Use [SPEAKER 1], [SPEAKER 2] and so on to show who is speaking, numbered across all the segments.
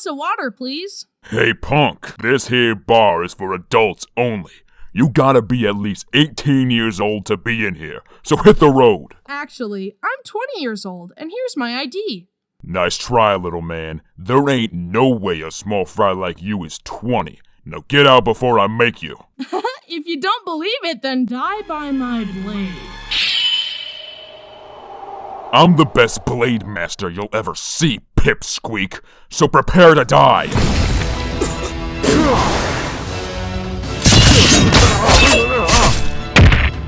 [SPEAKER 1] glass of water, please?
[SPEAKER 2] Hey punk, this here bar is for adults only. You gotta be at least 18 years old to be in here, so hit the road.
[SPEAKER 1] Actually, I'm 20 years old, and here's my ID.
[SPEAKER 2] Nice try, little man. There ain't no way a small fry like you is 20. Now get out before I make you.
[SPEAKER 1] If you don't believe it, then die by my blade.
[SPEAKER 2] I'm the best blade master you'll ever see, Pipsqueak, so prepare to die.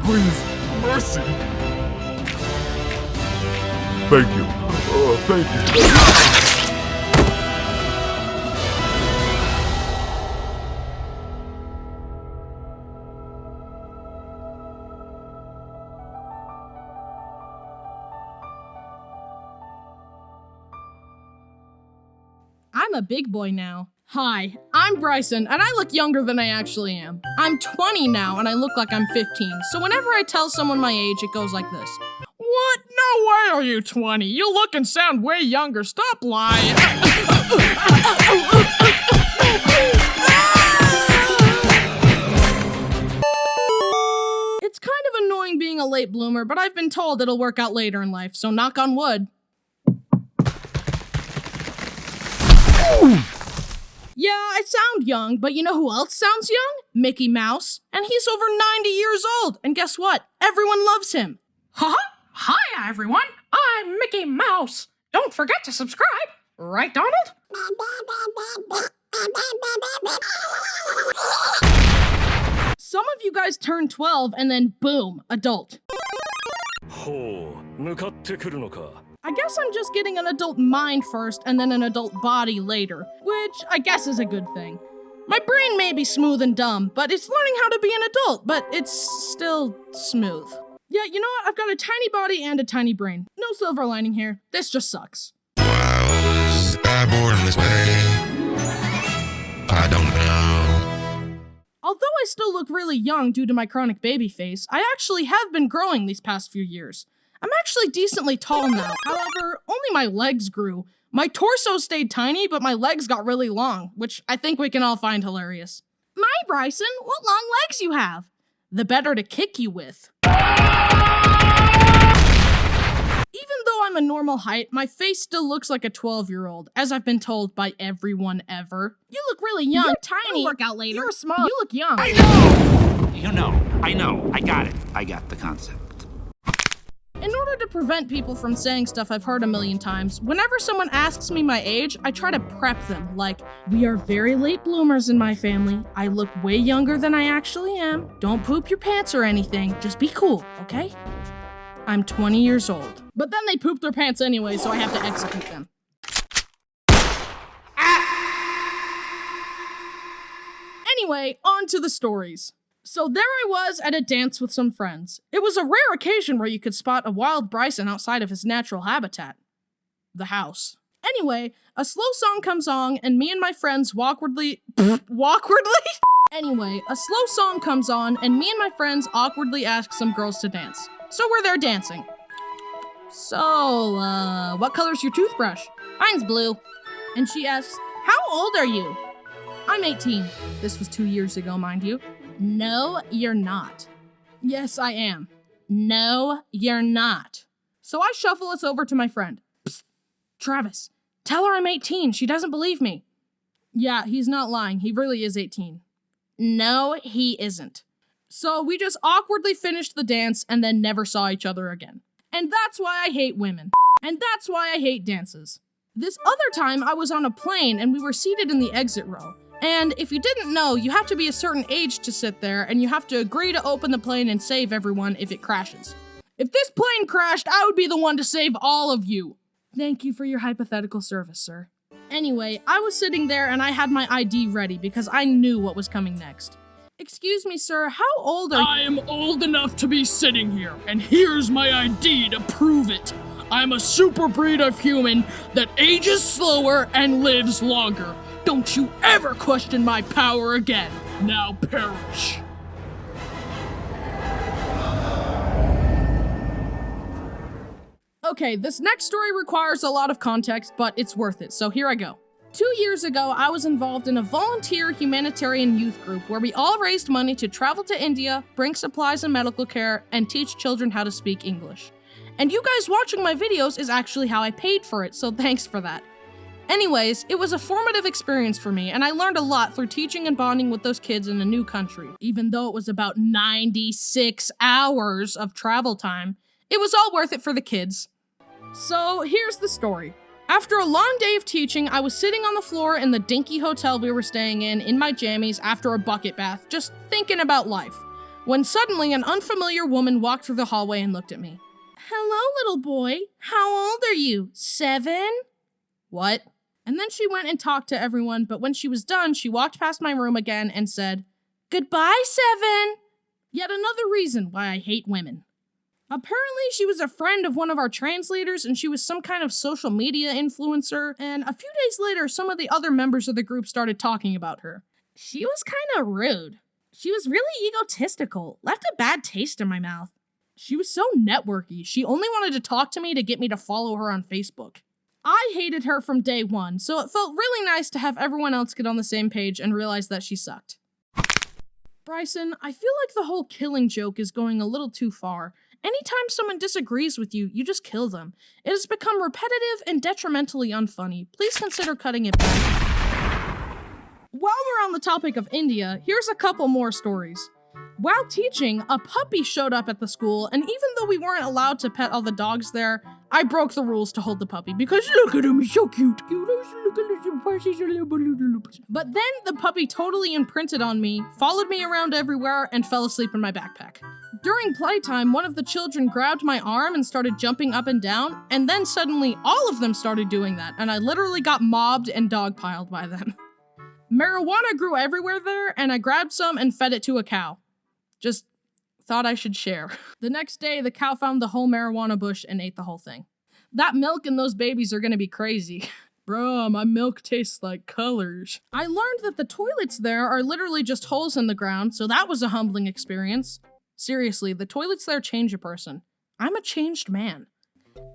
[SPEAKER 2] Please, mercy. Thank you. Thank you.
[SPEAKER 1] I'm a big boy now. Hi, I'm Bryson, and I look younger than I actually am. I'm 20 now, and I look like I'm 15, so whenever I tell someone my age, it goes like this. What? No way are you 20. You look and sound way younger. Stop lying. It's kind of annoying being a late bloomer, but I've been told it'll work out later in life, so knock on wood. Yeah, I sound young, but you know who else sounds young? Mickey Mouse. And he's over 90 years old, and guess what? Everyone loves him.
[SPEAKER 3] Haha! Hi, everyone! I'm Mickey Mouse. Don't forget to subscribe. Right, Donald?
[SPEAKER 1] Some of you guys turn 12 and then boom, adult.
[SPEAKER 4] ほう、向かってくるのか。
[SPEAKER 1] I guess I'm just getting an adult mind first and then an adult body later, which I guess is a good thing. My brain may be smooth and dumb, but it's learning how to be an adult, but it's still smooth. Yeah, you know what? I've got a tiny body and a tiny brain. No silver lining here. This just sucks.
[SPEAKER 5] I born this way? I don't know.
[SPEAKER 1] Although I still look really young due to my chronic baby face, I actually have been growing these past few years. I'm actually decently tall now. However, only my legs grew. My torso stayed tiny, but my legs got really long, which I think we can all find hilarious. My Bryson, what long legs you have? The better to kick you with. Even though I'm a normal height, my face still looks like a 12-year-old, as I've been told by everyone ever. You look really young. You're tiny. It'll work out later. You're small. You look young.
[SPEAKER 6] I know. I got it. I got the concept.
[SPEAKER 1] In order to prevent people from saying stuff I've heard a million times, whenever someone asks me my age, I try to prep them, like, we are very late bloomers in my family. I look way younger than I actually am. Don't poop your pants or anything. Just be cool, okay? I'm 20 years old. But then they poop their pants anyway, so I have to execute them. Anyway, on to the stories. So there I was at a dance with some friends. It was a rare occasion where you could spot a wild Bryson outside of his natural habitat. The house. Anyway, a slow song comes on, and me and my friends awkwardly ask some girls to dance. So we're there dancing. So, what color's your toothbrush? Mine's blue. And she asks, how old are you? I'm 18. This was 2 years ago, mind you. No, you're not. Yes, I am. No, you're not. So I shuffle us over to my friend. Psst, Travis, tell her I'm 18. She doesn't believe me. Yeah, he's not lying. He really is 18. No, he isn't. So we just awkwardly finished the dance and then never saw each other again. And that's why I hate women. And that's why I hate dances. This other time I was on a plane and we were seated in the exit row. And if you didn't know, you have to be a certain age to sit there, and you have to agree to open the plane and save everyone if it crashes. If this plane crashed, I would be the one to save all of you. Thank you for your hypothetical service, sir. Anyway, I was sitting there and I had my ID ready because I knew what was coming next. Excuse me, sir, how old are you?
[SPEAKER 3] I am old enough to be sitting here, and here's my ID to prove it. I'm a super breed of human that ages slower and lives longer. Don't you ever question my power again. Now perish.
[SPEAKER 1] Okay, this next story requires a lot of context, but it's worth it, so here I go. 2 years ago, I was involved in a volunteer humanitarian youth group where we all raised money to travel to India, bring supplies and medical care, and teach children how to speak English. And you guys watching my videos is actually how I paid for it, so thanks for that. Anyways, it was a formative experience for me, and I learned a lot through teaching and bonding with those kids in a new country. Even though it was about 96 hours of travel time, it was all worth it for the kids. So here's the story. After a long day of teaching, I was sitting on the floor in the dinky hotel we were staying in my jammies after a bucket bath, just thinking about life, when suddenly an unfamiliar woman walked through the hallway and looked at me. "Hello, little boy. How old are you? 7? What? And then she went and talked to everyone, but when she was done, she walked past my room again and said, "Goodbye, 7. Yet another reason why I hate women. Apparently, she was a friend of one of our translators, and she was some kind of social media influencer, and a few days later, some of the other members of the group started talking about her. She was kind of rude. She was really egotistical, left a bad taste in my mouth. She was so networky, she only wanted to talk to me to get me to follow her on Facebook. I hated her from day one, so it felt really nice to have everyone else get on the same page and realize that she sucked." Bryson, I feel like the whole killing joke is going a little too far. Anytime someone disagrees with you, you just kill them. It has become repetitive and detrimentally unfunny. Please consider cutting it back. While we're on the topic of India, here's a couple more stories. While teaching, a puppy showed up at the school, and even though we weren't allowed to pet all the dogs there, I broke the rules to hold the puppy because look at him, he's so cute. But then the puppy totally imprinted on me, followed me around everywhere, and fell asleep in my backpack. During playtime, one of the children grabbed my arm and started jumping up and down, and then suddenly all of them started doing that, and I literally got mobbed and dogpiled by them. Marijuana grew everywhere there, and I grabbed some and fed it to a cow. Just thought I should share. The next day, the cow found the whole marijuana bush and ate the whole thing. That milk and those babies are gonna be crazy. Bruh, my milk tastes like colors. I learned that the toilets there are literally just holes in the ground, so that was a humbling experience. Seriously, the toilets there change a person. I'm a changed man.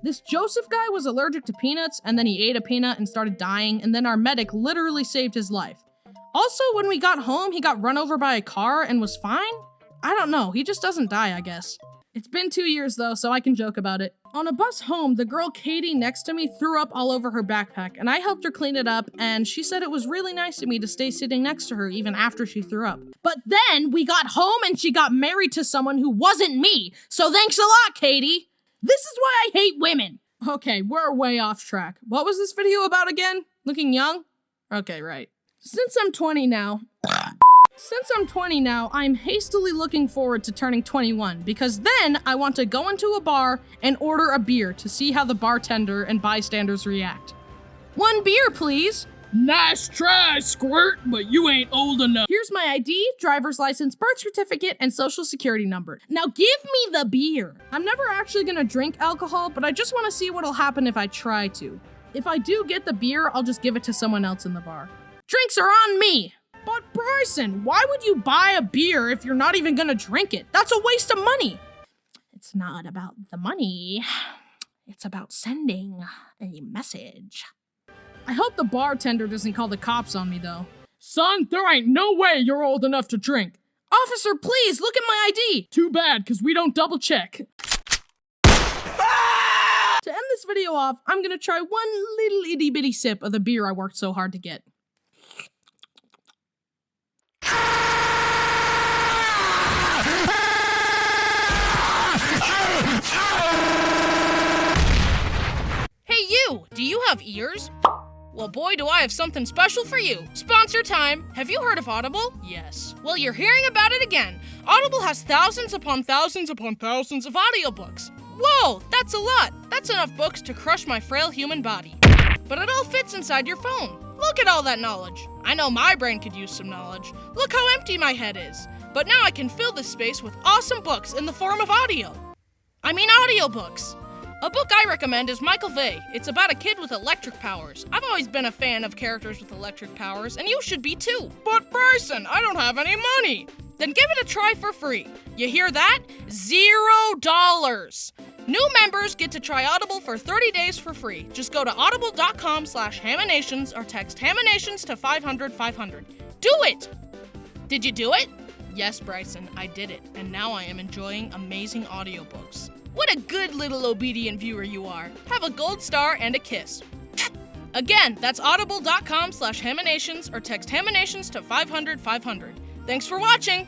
[SPEAKER 1] This Joseph guy was allergic to peanuts, and then he ate a peanut and started dying, and then our medic literally saved his life. Also, when we got home, he got run over by a car and was fine? I don't know, he just doesn't die, I guess. It's been 2 years though, so I can joke about it. On a bus home, the girl Katie next to me threw up all over her backpack, and I helped her clean it up, and she said it was really nice of me to stay sitting next to her even after she threw up. But then we got home and she got married to someone who wasn't me, so thanks a lot, Katie! This is why I hate women! Okay, we're way off track. What was this video about again? Looking young? Okay, right. Since I'm 20 now, I'm hastily looking forward to turning 21 because then I want to go into a bar and order a beer to see how the bartender and bystanders react. 1 beer, please.
[SPEAKER 3] Nice try, Squirt, but you ain't old enough.
[SPEAKER 1] Here's my ID, driver's license, birth certificate, and social security number. Now give me the beer. I'm never actually gonna drink alcohol, but I just want to see what'll happen if I try to. If I do get the beer, I'll just give it to someone else in the bar. Drinks are on me! But Bryson, why would you buy a beer if you're not even gonna drink it? That's a waste of money! It's not about the money. It's about sending a message. I hope the bartender doesn't call the cops on me, though.
[SPEAKER 3] Son, there ain't no way you're old enough to drink.
[SPEAKER 1] Officer, please, look at my ID!
[SPEAKER 3] Too bad, because we don't double check.
[SPEAKER 1] To end this video off, I'm gonna try one little itty bitty sip of the beer I worked so hard to get. Hey you, do you have ears? Well boy, do I have something special for you. Sponsor time. Have you heard of Audible? Yes. Well, you're hearing about it again. Audible has thousands upon thousands upon thousands of audiobooks. Whoa, that's a lot. That's enough books to crush my frail human body. But it all fits inside your phone. Look at all that knowledge. I know my brain could use some knowledge. Look how empty my head is. But now I can fill this space with awesome books in the form of audiobooks. A book I recommend is Michael Vey. It's about a kid with electric powers. I've always been a fan of characters with electric powers, and you should be too.
[SPEAKER 3] But Bryson, I don't have any money.
[SPEAKER 1] Then give it a try for free. You hear that? $0. New members get to try Audible for 30 days for free. Just go to audible.com/Haminations or text Haminations to 500-500. Do it! Did you do it? Yes, Bryson, I did it, and now I am enjoying amazing audiobooks. What a good little obedient viewer you are. Have a gold star and a kiss. Again, that's audible.com/Haminations or text Haminations to 500-500. Thanks for watching!